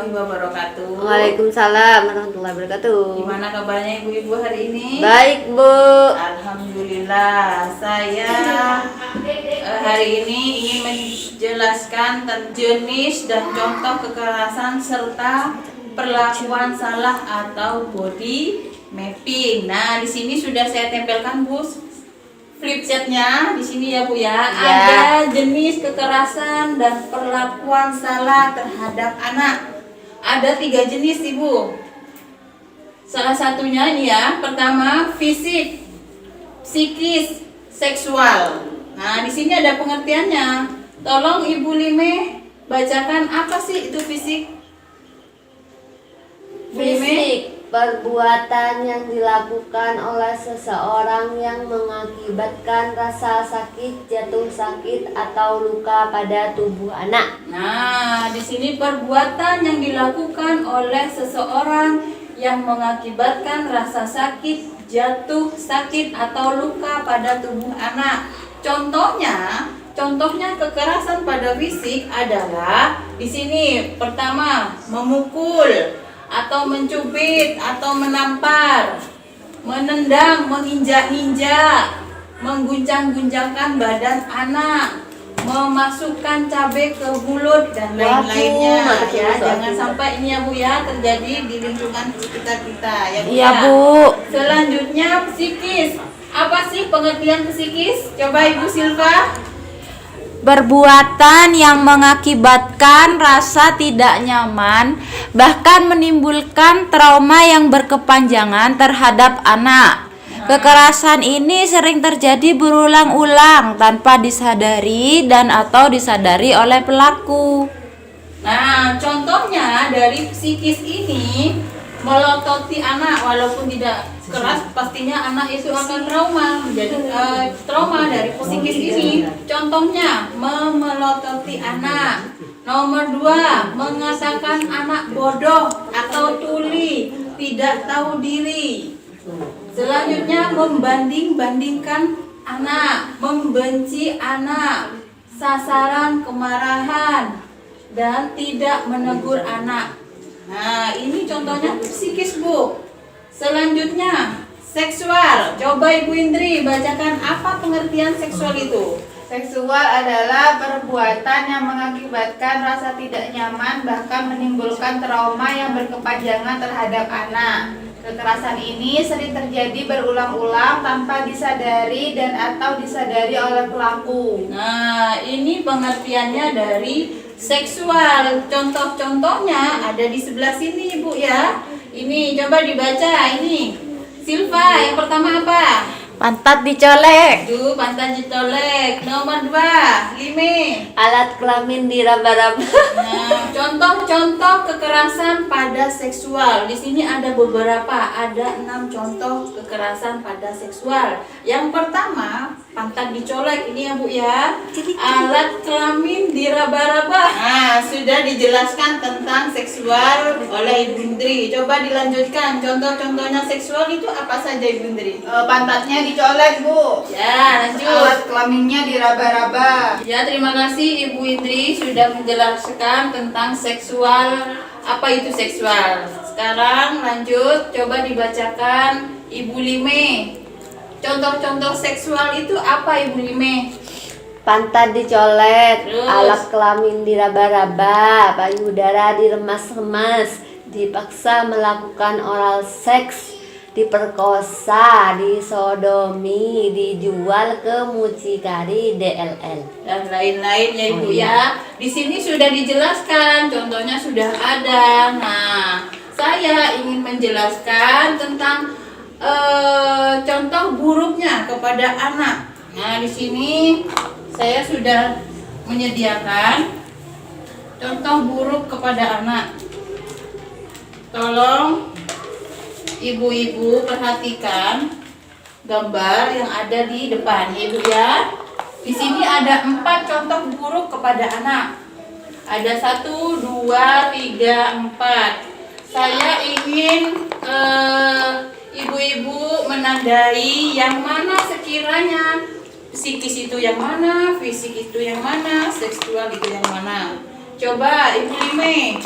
warahmatullahi wabarakatuh. Waalaikumsalam warahmatullahi wabarakatuh. Gimana kabarnya ibu-ibu hari ini? Baik, Bu. Alhamdulillah. Saya hari ini ingin menjelaskan tentang jenis dan contoh kekerasan serta perlakuan salah atau body mapping. Nah, di sini sudah saya tempelkan, Bu, flip chatnya di sini ya, Bu ya. Ada jenis kekerasan dan perlakuan salah terhadap anak. Ada 3 jenis, Ibu. Salah satunya ini ya, pertama fisik, psikis, seksual. Nah, di sini ada pengertiannya. Tolong Ibu Lime bacakan apa sih itu fisik? Fisik, perbuatan yang dilakukan oleh seseorang yang mengakibatkan rasa sakit, jatuh sakit, atau luka pada tubuh anak. Nah, di sini perbuatan yang dilakukan oleh seseorang yang mengakibatkan rasa sakit, jatuh sakit, atau luka pada tubuh anak. Contohnya kekerasan pada fisik adalah di sini pertama memukul atau mencubit atau menampar, menendang, menginjak-injak, mengguncang-guncangkan badan anak, memasukkan cabai ke mulut dan lain-lainnya ya. Jangan sampai ini ya, Bu ya, terjadi di lingkungan sekitar kita ya, Bu. Iya, Bu. Selanjutnya psikis. Apa sih pengertian psikis? Coba Ibu Silva. Perbuatan yang mengakibatkan rasa tidak nyaman, bahkan menimbulkan trauma yang berkepanjangan terhadap anak. Kekerasan ini sering terjadi berulang-ulang tanpa disadari dan atau disadari oleh pelaku. Nah, contohnya dari psikis ini melototi anak, walaupun tidak keras, pastinya anak itu akan trauma, menjadi trauma dari psikis ini. Contohnya memelototi anak. Nomor 2, mengatakan anak bodoh atau tuli, tidak tahu diri. Selanjutnya membanding-bandingkan anak, membenci anak, sasaran kemarahan, dan tidak menegur anak. Nah, ini contohnya psikis, Bu. Selanjutnya seksual. Coba Ibu Indri bacakan apa pengertian seksual itu. Seksual adalah perbuatan yang mengakibatkan rasa tidak nyaman, bahkan menimbulkan trauma yang berkepanjangan terhadap anak. Kekerasan ini sering terjadi berulang-ulang tanpa disadari dan atau disadari oleh pelaku. Nah, ini pengertiannya dari seksual. Contoh-contohnya ada di sebelah sini, Ibu ya. Ini coba dibaca ini. Silva, yang pertama apa? Pantat dicolek. Tuh, pantat ditolek. Nomor 2, Lime. Alat kelamin diraba-raba. Nah, contoh-contoh kekerasan pada seksual. Di sini ada beberapa, ada 6 contoh kekerasan pada seksual. Yang pertama, pantat dicolek. Ini ya, Bu ya. Alat kelamin diraba-raba. Nah, sudah dijelaskan tentang seksual oleh Ibu Indri. Coba dilanjutkan. Contoh-contohnya seksual itu apa saja, Ibu Indri? Pantatnya dicolek, Bu. Ya, lanjut. Alat kelaminnya diraba-raba. Ya, terima kasih Ibu Indri sudah menjelaskan tentang seksual. Apa itu seksual? Sekarang lanjut, coba dibacakan Ibu Lime. Contoh-contoh seksual itu apa, Ibu Lime? Pantat dicolek, Terus? alat kelamin diraba-raba, payudara diremas-remas, dipaksa melakukan oral seks, diperkosa, disodomi, dijual ke mucikari, DLL, Dan lain-lain ya, Ibu ya. Di sini sudah dijelaskan, contohnya sudah ada. Nah, saya ingin menjelaskan tentang contoh buruknya kepada anak. Nah, di sini saya sudah menyediakan contoh buruk kepada anak. Tolong Ibu-ibu perhatikan gambar yang ada di depan, Ibu ya. Di sini ada 4 contoh buruk kepada anak. Ada 1, 2, 3, 4. Saya ingin ibu-ibu menandai yang mana sekiranya psikis itu yang mana, fisik itu yang mana, seksual itu yang mana. Coba Ibu Lime.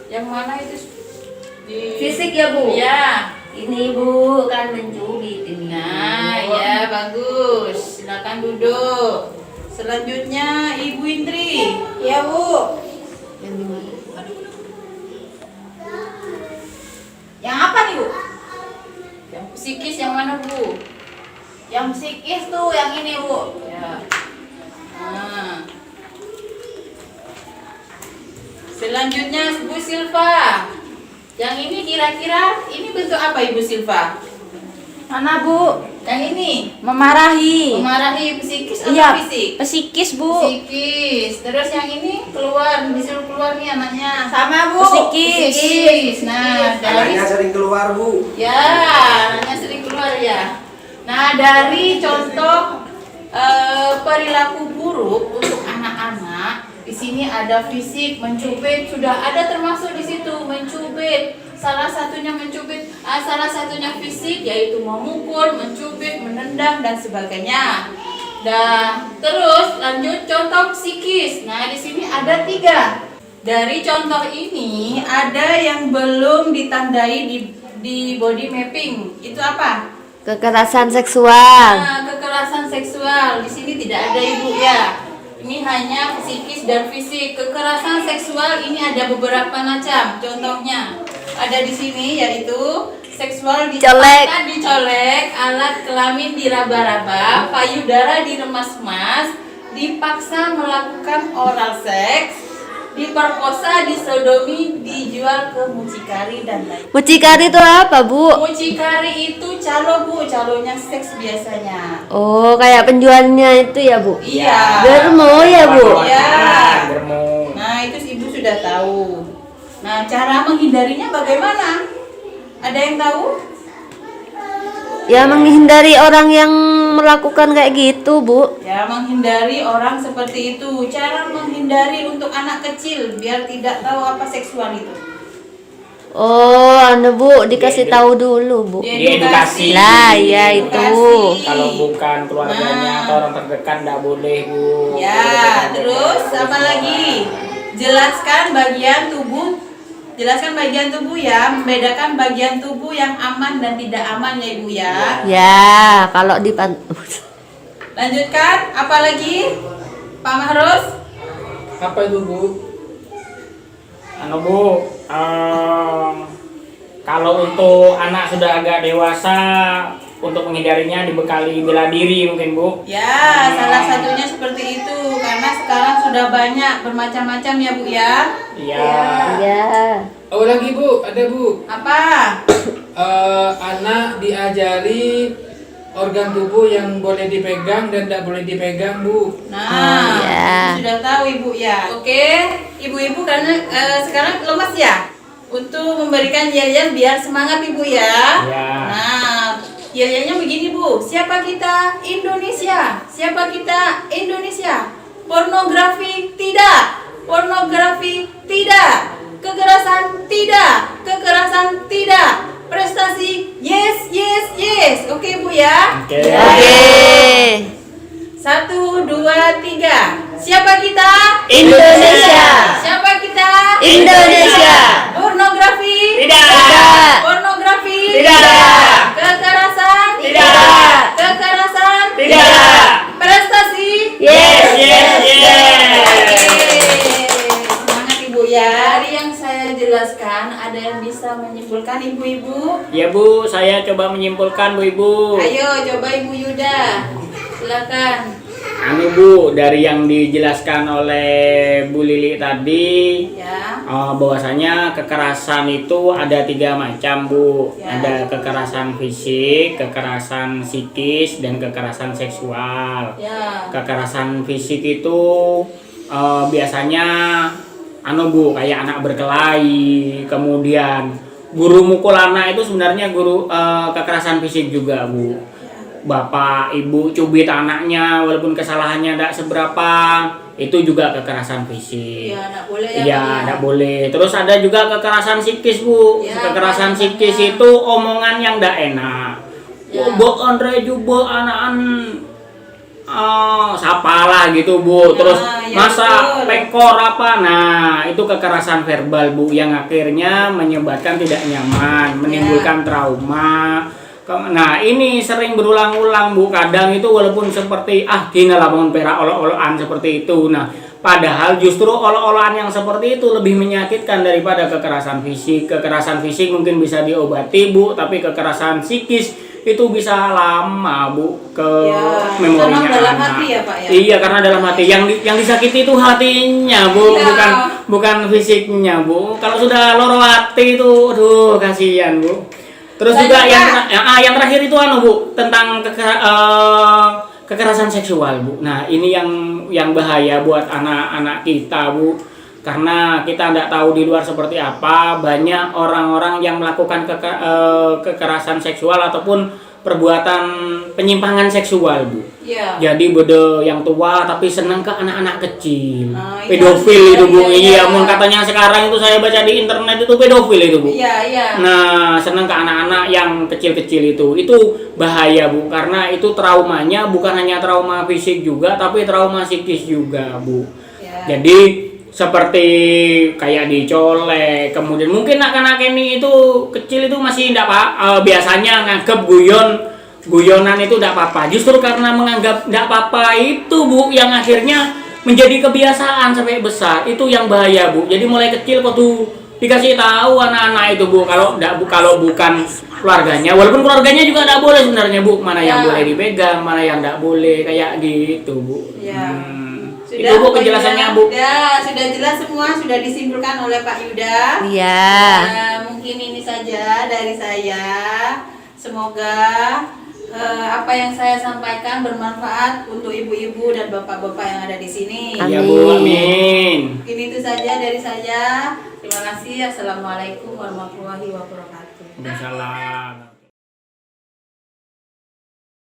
Yang mana itu? Fisik ya Bu? Ya. Ini Bu kan mencubit ini. Nah, ya bagus. Silakan duduk. Selanjutnya Ibu Indri. Ya Bu. Yang di mana? Yang apa nih Bu? Yang psikis yang mana Bu? Yang psikis tuh yang ini Bu. Ya. Nah. Selanjutnya Bu Silva. Yang ini kira-kira ini bentuk apa Ibu Silva? Mana Bu? Yang ini Memarahi. memarahi psikis atau Iya, fisik? psikis Bu. Psikis. Terus yang ini keluar, disuruh keluar nih anaknya. Sama Bu. Psikis. Nah, dari Anaknya sering keluar, Bu. ya, anaknya sering keluar ya. Nah, dari contoh perilaku buruk untuk anak-anak, di sini ada fisik, mencubit, sudah ada termasuk di situ mencubit. Salah satunya mencubit, salah satunya fisik yaitu memukul, mencubit, menendang dan sebagainya. Dan terus lanjut contoh psikis. Nah, di sini ada 3. Dari contoh ini ada yang belum ditandai di body mapping. Itu apa? Kekerasan seksual. Nah, kekerasan seksual di sini tidak ada Ibu ya. Ini hanya psikis dan fisik. Kekerasan seksual ini ada beberapa macam. Contohnya ada di sini yaitu seksual dicolek, alat kelamin diraba-raba, payudara diremas-remas, dipaksa melakukan oral seks, diperkosa, disodomi, dijual ke mucikari dan lain. Mucikari itu apa Bu? Mucikari itu calo Bu, calonya seks biasanya. Oh, kayak penjualnya itu ya Bu? Iya. Germo ya Bu? Iya. Germo. Nah, itu Ibu sudah tahu. Nah, cara menghindarinya bagaimana? Ada yang tahu? Ya menghindari orang yang melakukan kayak gitu Bu. Ya, menghindari orang seperti itu. Cara menghindari untuk anak kecil biar tidak tahu apa seksual itu. Oh, anu Bu, dikasih tahu dulu Bu. Diedukasi. Lah, ya itu. Edukasi. Kalau bukan keluarganya atau orang terdekat nggak boleh, Bu. Ya, terus apa lagi? Jelaskan bagian tubuh. Jelaskan bagian tubuh ya, membedakan bagian tubuh yang aman dan tidak aman ya Ibu ya. Ya, kalau di Lanjutkan, apa lagi? Pak Mahrus? Apa itu, Bu? Anu, Bu, kalau untuk anak sudah agak dewasa, untuk menghindarinya dibekali bela diri mungkin, Bu. Ya, salah satunya seperti itu karena sekarang sudah banyak bermacam-macam ya Bu ya. Iya. Ya. Oh lagi Bu, ada Bu. Apa? Anak diajari organ tubuh yang boleh dipegang dan tidak boleh dipegang Bu. Nah, ya. Ibu sudah tahu Ibu ya. Oke, ibu-ibu karena sekarang lemas ya untuk memberikan yel-yel biar semangat Ibu ya. Ya. Nah, yel-yelnya begini Bu. Siapa kita? Indonesia. Siapa kita? Indonesia. Pornografi tidak. Pornografi tidak. Kekerasan tidak. Kekerasan tidak. Prestasi yes, yes, yes. Oke Bu ya. Oke. Oke. 1, 2, 3. Siapa kita? Indonesia. Siapa kita? Indonesia. Pornografi? Tidak. Pornografi? Tidak. Kekerasan? Tidak. Kekerasan? Tidak. Prestasi? Yes. Semangat Ibu ya. Dari yang saya jelaskan, ada yang bisa menyimpulkan Ibu-ibu? Ya, Bu, saya coba menyimpulkan, Bu Ibu. Ayo coba Ibu Yuda. Silakan. Anu, Bu, dari yang dijelaskan oleh Bu Lili tadi, Ya. bahwasanya kekerasan itu ada 3 macam, Bu. Ya. Ada kekerasan fisik, kekerasan psikis, dan kekerasan seksual. Ya. Kekerasan fisik itu biasanya anu, Bu, kayak anak berkelahi, kemudian guru mukul anak itu sebenarnya kekerasan fisik juga, Bu. Bapak ibu cubit anaknya walaupun kesalahannya tidak seberapa, itu juga kekerasan fisik. Ya, enggak boleh ya. Iya, Bu, ya. tidak boleh. Terus ada juga kekerasan psikis, Bu. Ya, Kekerasan apa psikis namanya? itu omongan yang tidak enak. Ya. Mbok Andre juga sapalah gitu Bu, terus ya masa betul. pekor apa, nah itu kekerasan verbal Bu yang akhirnya menyebabkan tidak nyaman, menimbulkan trauma. Nah ini sering berulang-ulang Bu, kadang itu walaupun seperti gini lah mohon perak olok-olokan seperti itu. Nah padahal justru olok-olokan yang seperti itu lebih menyakitkan daripada kekerasan fisik. Kekerasan fisik mungkin bisa diobati Bu, tapi kekerasan psikis itu bisa lama Bu ke memorinya karena dalam anak. hati ya Pak ya. Iya, karena dalam hati yang disakiti itu hatinya Bu, bukan fisiknya Bu. Kalau sudah loro hati itu aduh kasihan Bu. Terus juga yang terakhir itu Bu tentang kekerasan seksual Bu. Nah, ini yang bahaya buat anak-anak kita Bu. Karena kita tidak tahu di luar seperti apa, banyak orang-orang yang melakukan kekerasan seksual ataupun perbuatan penyimpangan seksual Bu. Iya. Jadi beda yang tua tapi senang ke anak-anak kecil. iya, Pedofil itu Bu. iya. Iya, katanya sekarang itu saya baca di internet itu pedofil itu Bu. Iya. Nah, senang ke anak-anak yang kecil-kecil itu. Itu bahaya Bu, karena itu traumanya bukan hanya trauma fisik juga tapi trauma psikis juga Bu. Ya. Jadi seperti kayak dicolek, kemudian mungkin anak-anak ini itu kecil itu masih tidak biasanya nganggap guyonan itu tidak apa-apa. Justru karena menganggap tidak apa-apa itu Bu yang akhirnya menjadi kebiasaan sampai besar. Itu yang bahaya Bu. Jadi mulai kecil kok tuh dikasih tahu anak-anak itu Bu, kalau bukan keluarganya, walaupun keluarganya juga tidak boleh sebenarnya Bu, mana yang boleh dipegang, mana yang tidak boleh, kayak gitu Bu. Ya. Itu Bu penjelasannya Bu. Ya, sudah jelas semua, sudah disimpulkan oleh Pak Yuda. Iya. Nah, mungkin ini saja dari saya. Semoga apa yang saya sampaikan bermanfaat untuk ibu-ibu dan bapak-bapak yang ada di sini. Iya Bu, amin. Mungkin itu saja dari saya. Terima kasih. Assalamualaikum warahmatullahi wabarakatuh. Waalaikumsalam.